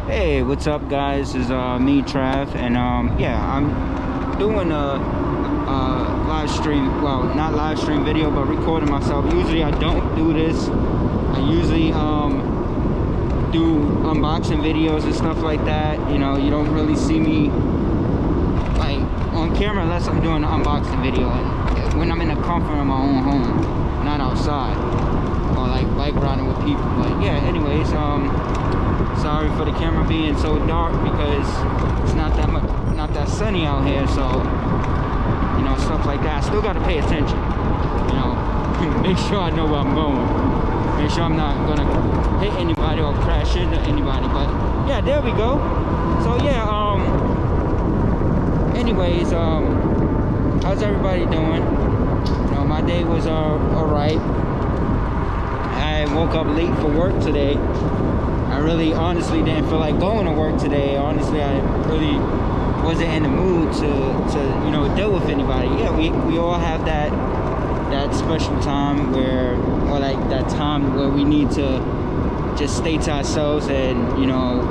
Hey, what's up, guys? This is me, Trav, and yeah, I'm doing a live stream. Well, not live stream video, but recording myself. Usually, I don't do this. I usually do unboxing videos and stuff like that. You know, you don't really see me like on camera unless I'm doing an unboxing video, and when I'm in the comfort of my own home, not outside or like bike riding with people. But yeah, anyways, sorry for the camera being so dark because it's not that sunny out here, so you know, stuff like that. I still got to pay attention, you know. Make sure I know where I'm going, make sure I'm not gonna hit anybody or crash into anybody. But yeah, there we go. So yeah, anyways, how's everybody doing? You know, my day was all right. I woke up late for work today. I really honestly didn't feel like going to work today. Honestly, I really wasn't in the mood to you know, deal with anybody. Yeah, we all have that special time where, or like that time where we need to just stay to ourselves and, you know,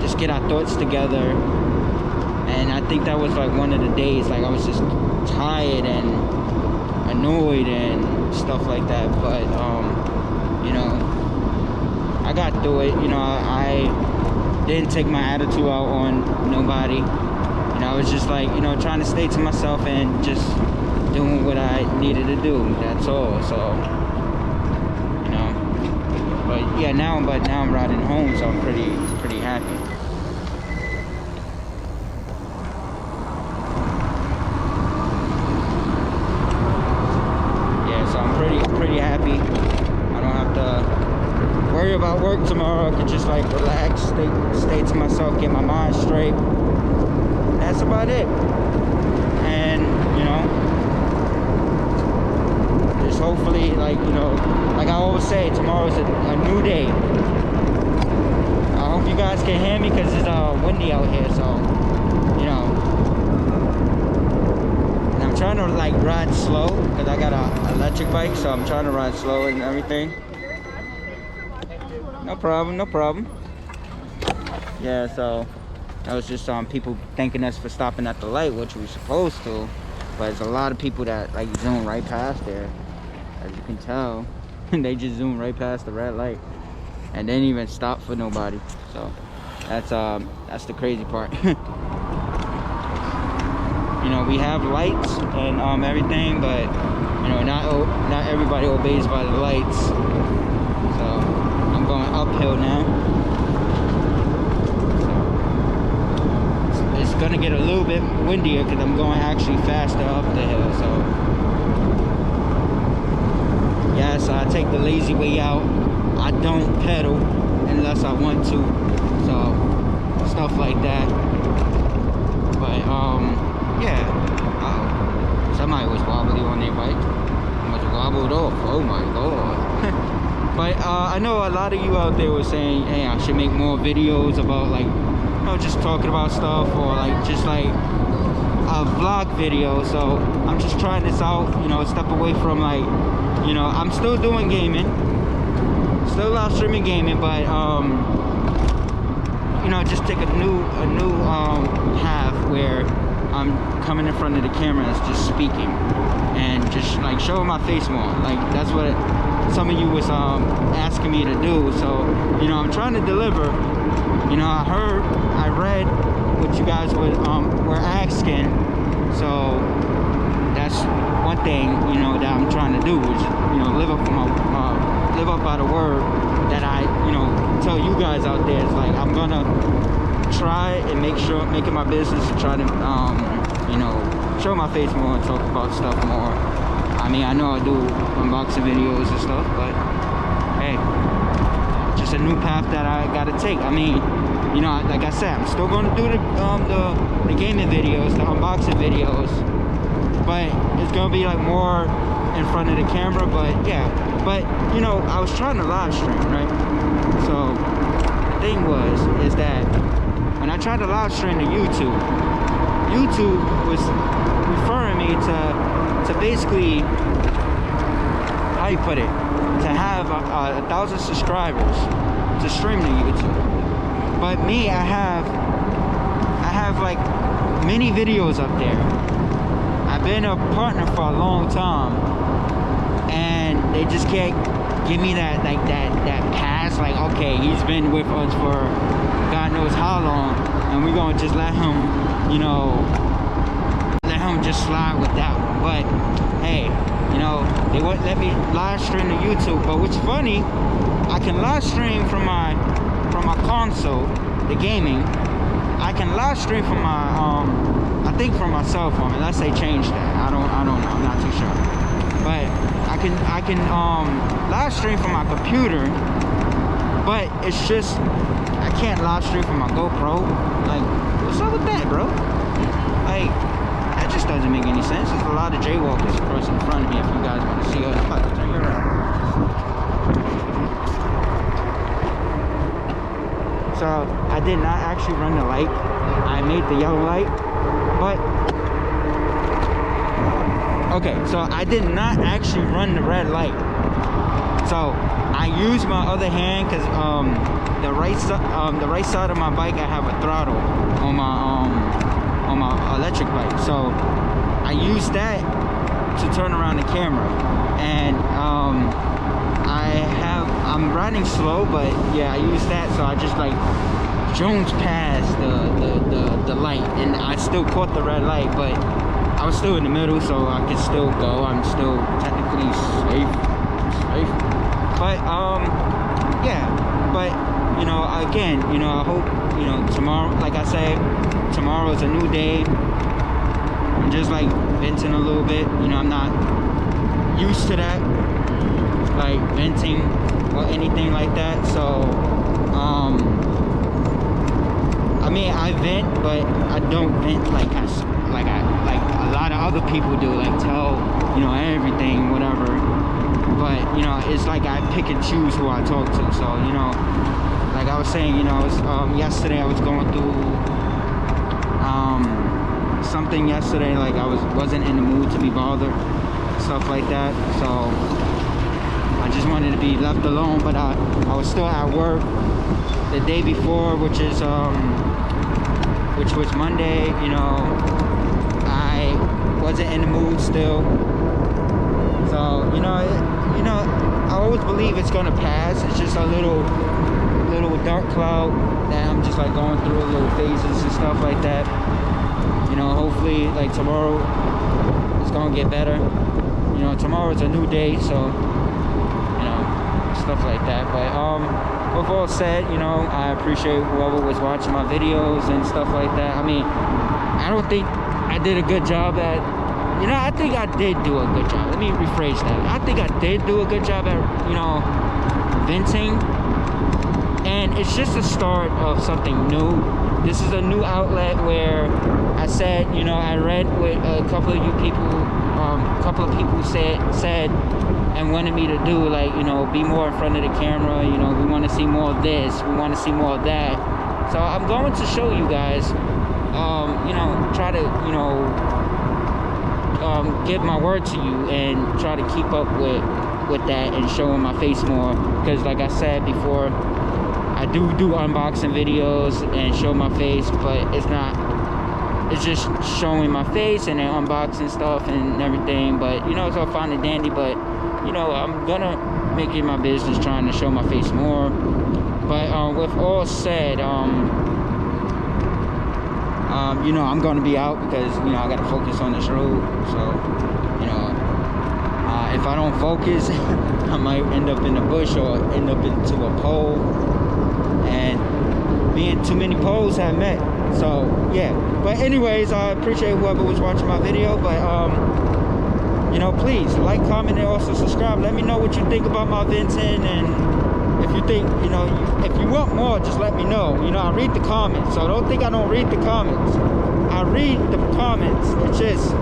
just get our thoughts together. And I think that was like one of the days, like I was just tired and annoyed and stuff like that. But you know, I got through it. You know, I didn't take my attitude out on nobody. You know, I was just like, you know, trying to stay to myself and just doing what I needed to do. That's all. So, you know, but yeah, now I'm riding home, so I'm pretty happy. Yeah, so I'm pretty happy. I don't have to worry about work tomorrow. I could just like relax, stay to myself, get my mind straight. That's about it. And you know, just hopefully, like, you know, like I always say, tomorrow's a new day. I hope you guys can hear me because it's windy out here, so you know. And I'm trying to like ride slow because I got an electric bike, so I'm trying to ride slow and everything. No problem, no problem. Yeah, so that was just people thanking us for stopping at the light, which we were supposed to. But there's a lot of people that like zoom right past there, as you can tell. They just zoom right past the red light and didn't even stop for nobody. So that's the crazy part. You know, we have lights and everything, but you know, not everybody obeys by the lights. So I'm going uphill now. It's gonna get a little bit windier because I'm going actually faster up the hill. So yeah, so I take the lazy way out. I don't pedal unless I want to. So stuff like that. But yeah. Somebody was wobbly on their bike. Almost wobbled off. Oh my god. But I know a lot of you out there were saying, hey, I should make more videos about, like, you know, just talking about stuff, or like just like a vlog video. So I'm just trying this out, you know, step away from, like, you know, I'm still doing gaming, still live streaming gaming, but you know, just take a new path where I'm coming in front of the camera and just speaking and just like showing my face more. Like that's what some of you was asking me to do. So you know, I'm trying to deliver. You know, I read what you guys were asking. So that's one thing, you know, that I'm trying to do, is, you know, live up by the word that I, you know, tell you guys out there. It's like I'm gonna try and make it my business to try to you know, show my face more and talk about stuff more. I mean, I know I do unboxing videos and stuff, but hey, just a new path that I gotta take. I mean, you know, like I said, I'm still gonna do the gaming videos, the unboxing videos, but it's gonna be like more in front of the camera. But yeah, but you know, I was trying to live stream, right? So the thing is that when I tried to live stream to YouTube was referring me to basically, how you put it, to have 1,000 subscribers to stream to YouTube. But But me, I have like many videos up there. I've been a partner for a long time, and they just can't give me that pass. Like, okay, he's been with us for God knows how long, and we're gonna just let him, you know, just slide with that one. But hey, you know, they wouldn't let me live stream to YouTube. But what's funny, I can live stream from my console, the gaming. I can live stream from my I think from my cell phone, unless they changed that. I don't know, I'm not too sure. But I can live stream from my computer, but it's just I can't live stream from my GoPro. Like, what's up with that, bro? Like, that just doesn't make any sense. There's a lot of jaywalkers across in front of me. If you guys want to see us, I'm about to turn you around. So I did not actually run the light. I made the yellow light, but okay. So I did not actually run the red light. So I used my other hand because the right side of my bike, I have a throttle on my electric bike. So I used that to turn around the camera, and I'm riding slow, but yeah, I used that, so I just like Jones past the light, and I still caught the red light, but I was still in the middle, so I could still go. I'm still technically safe. But yeah, but you know, again, you know, I hope, you know, tomorrow, like I said, tomorrow is a new day. I'm just like venting a little bit, you know, I'm not used to that, like venting or anything like that. So I mean, I vent, but I don't vent like a lot of other people do, like tell, you know, everything, whatever. But you know, it's like I pick and choose who I talk to. So, you know, like I was saying, you know, it was, yesterday I was going through something yesterday, like I wasn't in the mood to be bothered, stuff like that. So I just wanted to be left alone. But I was still at work the day before, which was Monday. You know, I wasn't in the mood still. So you know, I always believe it's gonna pass. It's just a little dark cloud that I'm just like going through little phases and stuff like that. You know, hopefully like tomorrow it's gonna get better. You know, tomorrow's a new day, so you know, stuff like that. But with all said, you know, I appreciate whoever was watching my videos and stuff like that. I mean, I don't think I did a good job at, you know, I think I did do a good job. Let me rephrase that. I think I did do a good job at, you know, venting. And it's just the start of something new. This is a new outlet where I said, you know, I read what a couple of people said and wanted me to do, like, you know, be more in front of the camera. You know, we want to see more of this, we want to see more of that. So I'm going to show you guys, you know, try to, you know, give my word to you and try to keep up with that and showing my face more. Because like I said before, I do unboxing videos and show my face, but it's just showing my face and then unboxing stuff and everything. But you know, it's all fine and dandy, but you know, I'm gonna make it my business trying to show my face more. But with all said, you know, I'm gonna be out because, you know, I gotta focus on this road. So, you know, if I don't focus, I might end up in a bush or end up into a pole. And me and too many poles have met. So yeah, but anyways, I appreciate whoever was watching my video. But you know, please like, comment, and also subscribe. Let me know what you think about my venting, and if you think, you know, if you want more, just let me know. You know, I read the comments, so don't think I don't read the comments. I read the comments. It's just,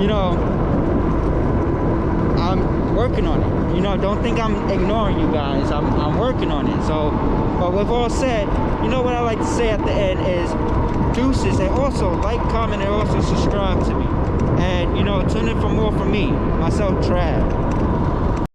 you know, I'm working on it. You know, don't think I'm ignoring you guys. I'm working on it. So, but with all said, you know what I like to say at the end is deuces, and also like, comment, and also subscribe to me. And you know, tune in for more from me, myself, Trav.